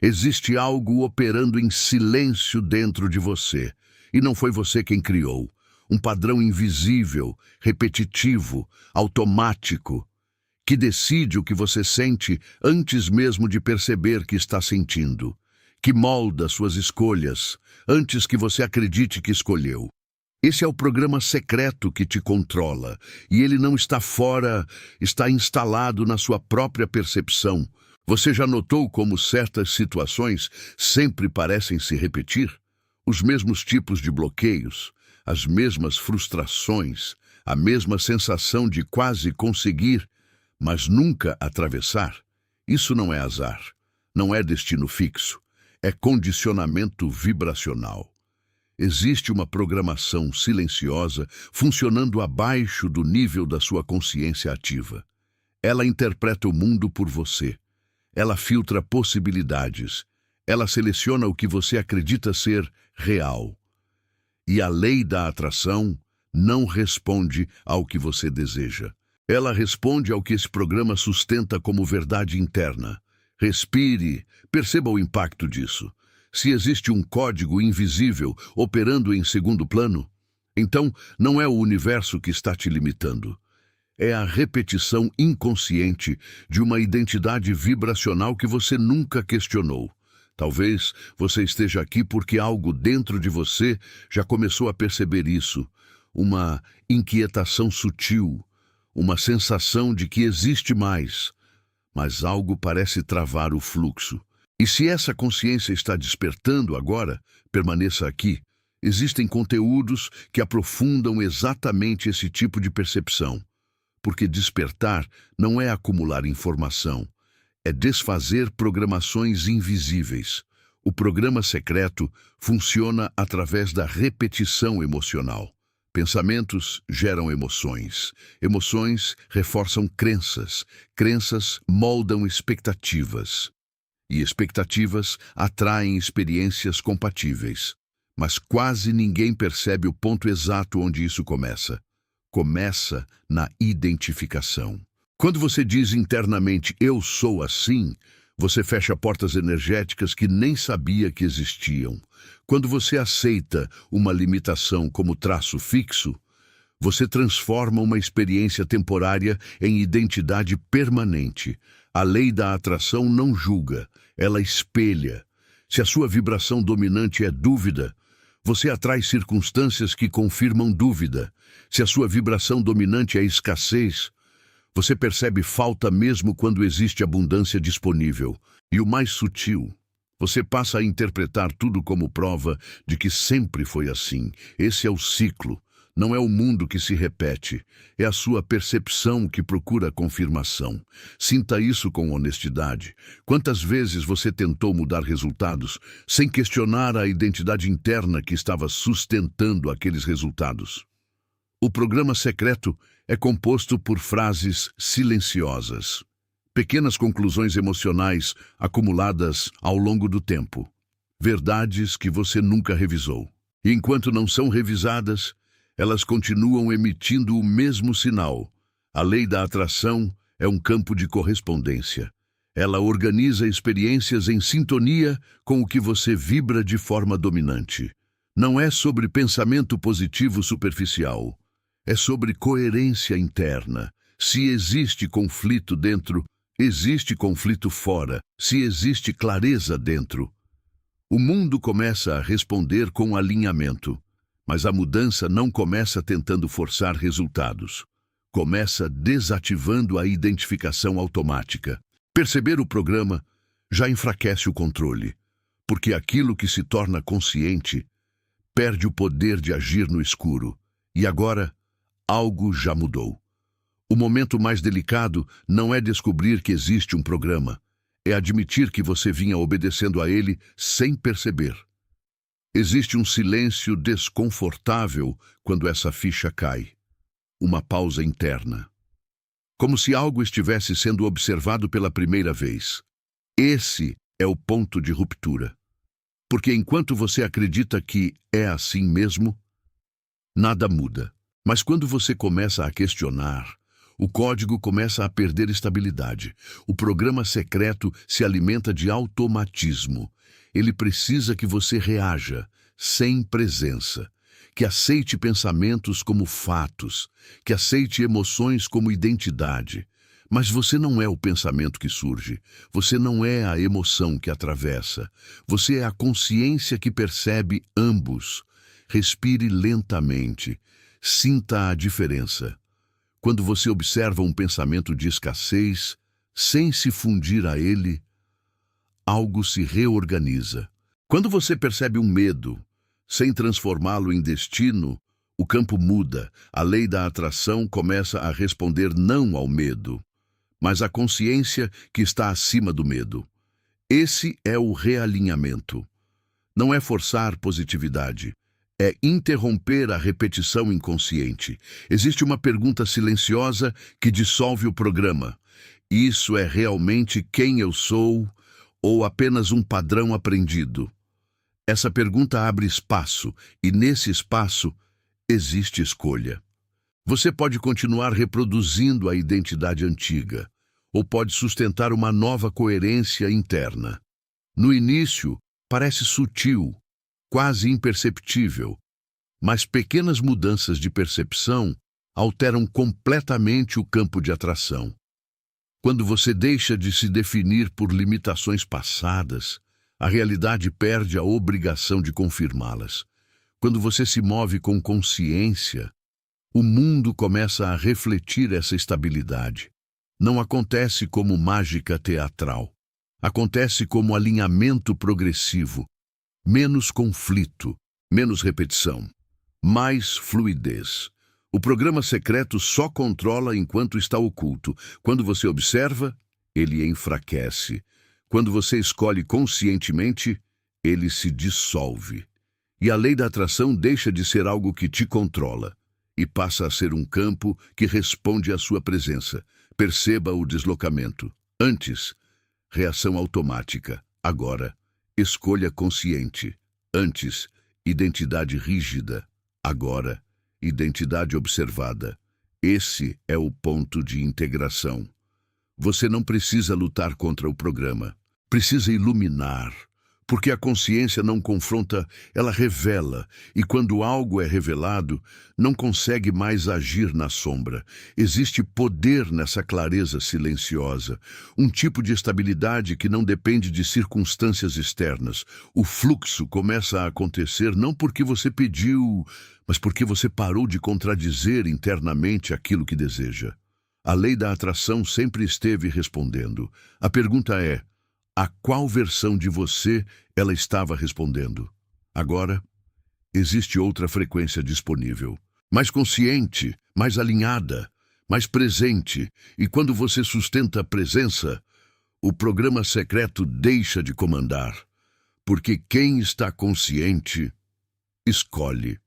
Existe algo operando em silêncio dentro de você, e não foi você quem criou. Um padrão invisível, repetitivo, automático, que decide o que você sente antes mesmo de perceber que está sentindo, que molda suas escolhas antes que você acredite que escolheu. Esse é o programa secreto que te controla, e ele não está fora, está instalado na sua própria percepção. Você já notou como certas situações sempre parecem se repetir? Os mesmos tipos de bloqueios, as mesmas frustrações, a mesma sensação de quase conseguir, mas nunca atravessar? Isso não é azar, não é destino fixo, é condicionamento vibracional. Existe uma programação silenciosa funcionando abaixo do nível da sua consciência ativa. Ela interpreta o mundo por você. Ela filtra possibilidades. Ela seleciona o que você acredita ser real. E a lei da atração não responde ao que você deseja. Ela responde ao que esse programa sustenta como verdade interna. Respire, perceba o impacto disso. Se existe um código invisível operando em segundo plano, então não é o universo que está te limitando. É a repetição inconsciente de uma identidade vibracional que você nunca questionou. Talvez você esteja aqui porque algo dentro de você já começou a perceber isso. Uma inquietação sutil, uma sensação de que existe mais, mas algo parece travar o fluxo. E se essa consciência está despertando agora, permaneça aqui. Existem conteúdos que aprofundam exatamente esse tipo de percepção. Porque despertar não é acumular informação, é desfazer programações invisíveis. O programa secreto funciona através da repetição emocional. Pensamentos geram emoções. Emoções reforçam crenças. Crenças moldam expectativas. E expectativas atraem experiências compatíveis. Mas quase ninguém percebe o ponto exato onde isso começa. Começa na identificação. Quando você diz internamente, eu sou assim, você fecha portas energéticas que nem sabia que existiam. Quando você aceita uma limitação como traço fixo, você transforma uma experiência temporária em identidade permanente. A lei da atração não julga, ela espelha. Se a sua vibração dominante é dúvida, você atrai circunstâncias que confirmam dúvida. Se a sua vibração dominante é escassez, você percebe falta mesmo quando existe abundância disponível. E o mais sutil, você passa a interpretar tudo como prova de que sempre foi assim. Esse é o ciclo. Não é o mundo que se repete, é a sua percepção que procura confirmação. Sinta isso com honestidade. Quantas vezes você tentou mudar resultados sem questionar a identidade interna que estava sustentando aqueles resultados? O programa secreto é composto por frases silenciosas, pequenas conclusões emocionais acumuladas ao longo do tempo, verdades que você nunca revisou. E enquanto não são revisadas, elas continuam emitindo o mesmo sinal. A lei da atração é um campo de correspondência. Ela organiza experiências em sintonia com o que você vibra de forma dominante. Não é sobre pensamento positivo superficial. É sobre coerência interna. Se existe conflito dentro, existe conflito fora. Se existe clareza dentro, o mundo começa a responder com alinhamento. Mas a mudança não começa tentando forçar resultados. Começa desativando a identificação automática. Perceber o programa já enfraquece o controle, porque aquilo que se torna consciente perde o poder de agir no escuro. E agora, algo já mudou. O momento mais delicado não é descobrir que existe um programa, é admitir que você vinha obedecendo a ele sem perceber. Existe um silêncio desconfortável quando essa ficha cai. Uma pausa interna. Como se algo estivesse sendo observado pela primeira vez. Esse é o ponto de ruptura. Porque enquanto você acredita que é assim mesmo, nada muda. Mas quando você começa a questionar, O código começa a perder estabilidade. O programa secreto se alimenta de automatismo. Ele precisa que você reaja, sem presença. Que aceite pensamentos como fatos. Que aceite emoções como identidade. Mas você não é o pensamento que surge. Você não é a emoção que atravessa. Você é a consciência que percebe ambos. Respire lentamente. Sinta a diferença. Quando você observa um pensamento de escassez, sem se fundir a ele, algo se reorganiza. Quando você percebe um medo, sem transformá-lo em destino, o campo muda. A lei da atração começa a responder não ao medo, mas à consciência que está acima do medo. Esse é o realinhamento. Não é forçar positividade. É interromper a repetição inconsciente. Existe uma pergunta silenciosa que dissolve o programa. Isso é realmente quem eu sou ou apenas um padrão aprendido? Essa pergunta abre espaço e nesse espaço existe escolha. Você pode continuar reproduzindo a identidade antiga ou pode sustentar uma nova coerência interna. No início, parece sutil, quase imperceptível, mas pequenas mudanças de percepção alteram completamente o campo de atração. Quando você deixa de se definir por limitações passadas, a realidade perde a obrigação de confirmá-las. Quando você se move com consciência, o mundo começa a refletir essa estabilidade. Não acontece como mágica teatral. Acontece como alinhamento progressivo. Menos conflito, menos repetição, mais fluidez. O programa secreto só controla enquanto está oculto. Quando você observa, ele enfraquece. Quando você escolhe conscientemente, ele se dissolve. E a lei da atração deixa de ser algo que te controla e passa a ser um campo que responde à sua presença. Perceba o deslocamento. Antes, reação automática. Agora, escolha consciente. Antes, identidade rígida. Agora, identidade observada. Esse é o ponto de integração. Você não precisa lutar contra o programa. Precisa iluminar. Porque a consciência não confronta, ela revela. E quando algo é revelado, não consegue mais agir na sombra. Existe poder nessa clareza silenciosa. Um tipo de estabilidade que não depende de circunstâncias externas. O fluxo começa a acontecer não porque você pediu, mas porque você parou de contradizer internamente aquilo que deseja. A lei da atração sempre esteve respondendo. A pergunta é: a qual versão de você ela estava respondendo? Agora, existe outra frequência disponível. Mais consciente, mais alinhada, mais presente. E quando você sustenta a presença, o programa secreto deixa de comandar. Porque quem está consciente, escolhe.